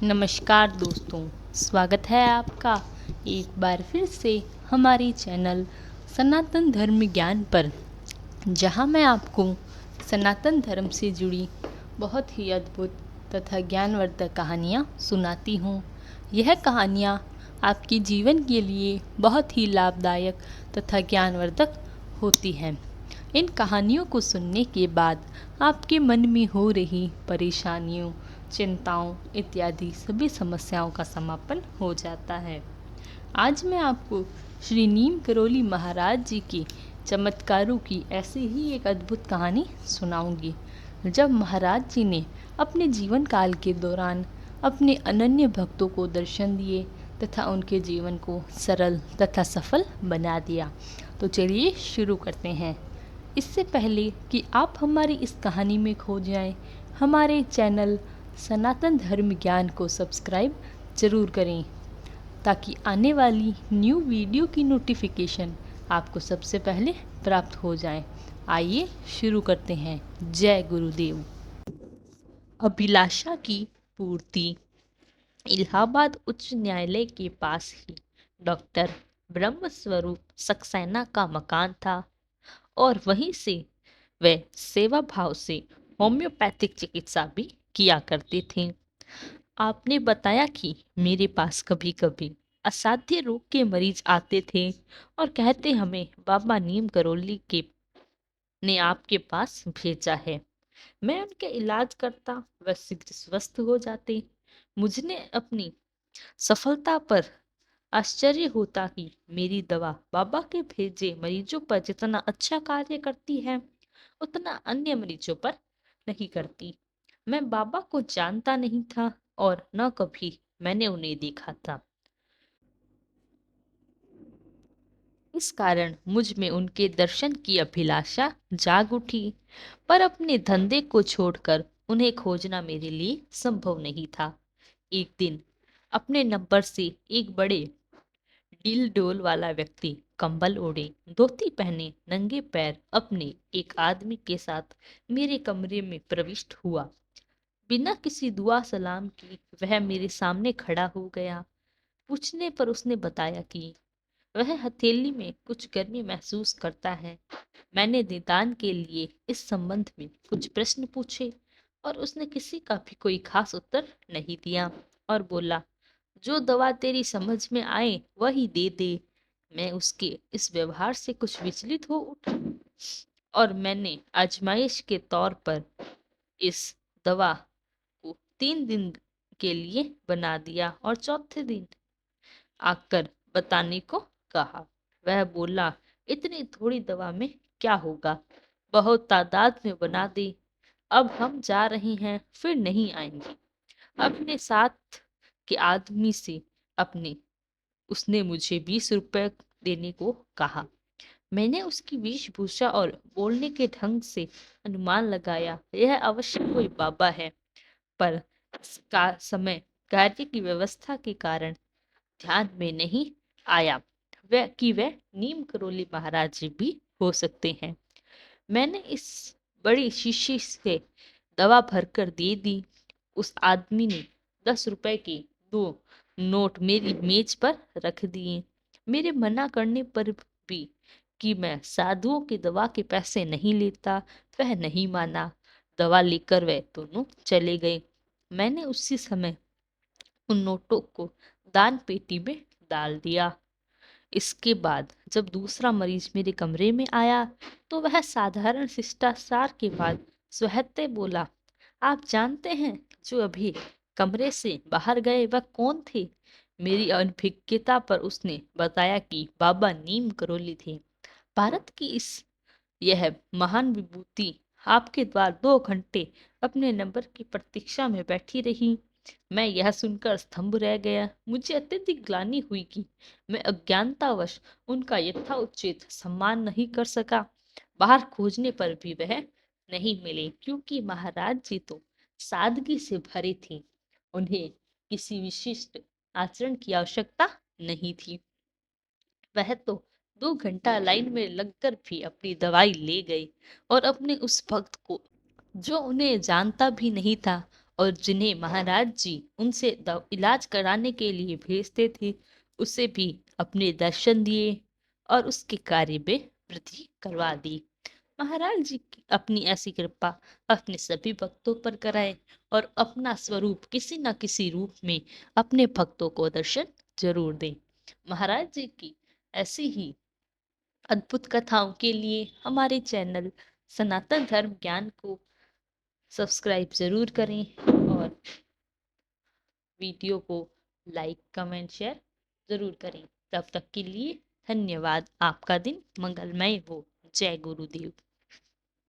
नमस्कार दोस्तों, स्वागत है आपका एक बार फिर से हमारी चैनल सनातन धर्म ज्ञान पर, जहां मैं आपको सनातन धर्म से जुड़ी बहुत ही अद्भुत तथा ज्ञानवर्धक कहानियां सुनाती हूं। यह कहानियां आपके जीवन के लिए बहुत ही लाभदायक तथा ज्ञानवर्धक होती हैं। इन कहानियों को सुनने के बाद आपके मन में हो रही परेशानियों, चिंताओं इत्यादि सभी समस्याओं का समापन हो जाता है। आज मैं आपको श्री नीम करोली महाराज जी के चमत्कारों की ऐसी ही एक अद्भुत कहानी सुनाऊंगी। जब महाराज जी ने अपने जीवन काल के दौरान अपने अनन्य भक्तों को दर्शन दिए तथा उनके जीवन को सरल तथा सफल बना दिया। तो चलिए शुरू करते हैं। इससे पहले कि आप हमारी इस कहानी में खो जाएं, हमारे चैनल सनातन धर्म ज्ञान को सब्सक्राइब ज़रूर करें ताकि आने वाली न्यू वीडियो की नोटिफिकेशन आपको सबसे पहले प्राप्त हो जाए। आइए शुरू करते हैं। जय गुरुदेव। अभिलाषा की पूर्ति। इलाहाबाद उच्च न्यायालय के पास ही डॉक्टर ब्रह्मस्वरूप सक्सेना का मकान था और वहीं से वे सेवा भाव से होम्योपैथिक चिकित्सा भी किया करते थे। आपने बताया कि मेरे पास कभी कभी असाध्य रोग के मरीज आते थे और कहते हमें बाबा नीम करोली के ने आपके पास भेजा है। मैं उनके इलाज करता, वह शीघ्र स्वस्थ हो जाते। मुझे अपनी सफलता पर आश्चर्य होता कि मेरी दवा बाबा के भेजे मरीजों पर जितना अच्छा कार्य करती है उतना अन्य मरीजों पर नहीं करती। मैं बाबा को जानता नहीं था और न कभी मैंने उन्हें देखा था। इस कारण मुझ में उनके दर्शन की अभिलाषा जाग उठी, पर अपने धंधे को छोड़कर उन्हें खोजना मेरे लिए संभव नहीं था। एक दिन अपने नंबर से एक बड़े डील डोल वाला व्यक्ति कंबल ओढ़े, धोती पहने, नंगे पैर अपने एक आदमी के साथ मेरे कमरे में प्रविष्ट हुआ। बिना किसी दुआ सलाम की वह मेरे सामने खड़ा हो गया। पूछने पर उसने बताया कि वह हथेली में कुछ गर्मी महसूस करता है। मैंने निदान के लिए इस संबंध में कुछ प्रश्न पूछे और उसने किसी का भी कोई खास उत्तर नहीं दिया और बोला, जो दवा तेरी समझ में आए वही दे दे। मैं उसके इस व्यवहार से कुछ विचलित हो उठा और मैंने आजमाइश के तौर पर इस दवा को 3 दिन के लिए बना दिया और चौथे दिन आकर बताने को कहा। वह बोला, इतनी थोड़ी दवा में क्या होगा, बहुत तादाद में बना दे। अब हम जा रहे हैं, फिर नहीं आएंगे। अपने साथ के आदमी से अपने उसने मुझे 20 रुपए देने को कहा। मैंने उसकी वेशभूषा और बोलने के ढंग से अनुमान लगाया यह अवश्य कोई बाबा है, पर इसका समय कार्य की व्यवस्था के कारण ध्यान में नहीं आया वह नीम करोली महाराज जी भी हो सकते हैं। मैंने इस बड़ी शीशी से दवा भरकर दे दी। उस आदमी ने 10 रुपए के 2 नोट मेरी मेज पर रख दिए। मेरे मना करने पर भी कि मैं साधुओं की दवा के पैसे नहीं लेता, वह नहीं माना। दवा लेकर वह दोनों चले गए। मैंने उसी समय उन नोटों को दान पेटी में डाल दिया। इसके बाद जब दूसरा मरीज मेरे कमरे में आया तो वह साधारण शिष्टाचार के बाद स्वहते बोला, आप जानते हैं जो अभी कमरे से बाहर गए वह कौन थे? मेरी अनभिज्ञता पर उसने बताया कि बाबा नीम करोली थे। भारत की इस यह महान विभूति आपके द्वार 2 घंटे अपने नंबर की प्रतीक्षा में बैठी रही। मैं यह सुनकर स्तंभ रह गया। मुझे अत्यधिक ग्लानि हुई कि मैं अज्ञानतावश उनका यथोचित सम्मान नहीं कर सका। बाहर खोजने पर भी वह नहीं मिले, क्योंकि महाराज जी तो सादगी से भरे थे। उन्हें किसी विशिष्ट आचरण की आवश्यकता नहीं थी। वह तो 2 घंटा लाइन में लगकर भी अपनी दवाई ले गए और अपने उस भक्त को, जो उन्हें जानता भी नहीं था और जिन्हें महाराज जी उनसे इलाज कराने के लिए भेजते थे उसे भी अपने दर्शन दिए और उसके कार्य में वृद्धि करवा दी। महाराज जी की अपनी ऐसी कृपा अपने सभी भक्तों पर कराए और अपना स्वरूप किसी न किसी रूप में अपने भक्तों को दर्शन जरूर दें। महाराज जी की ऐसी ही अद्भुत कथाओं के लिए हमारे चैनल सनातन धर्म ज्ञान को सब्सक्राइब जरूर करें और वीडियो को लाइक कमेंट शेयर जरूर करें। तब तक के लिए धन्यवाद। आपका दिन मंगलमय हो। जय गुरुदेव।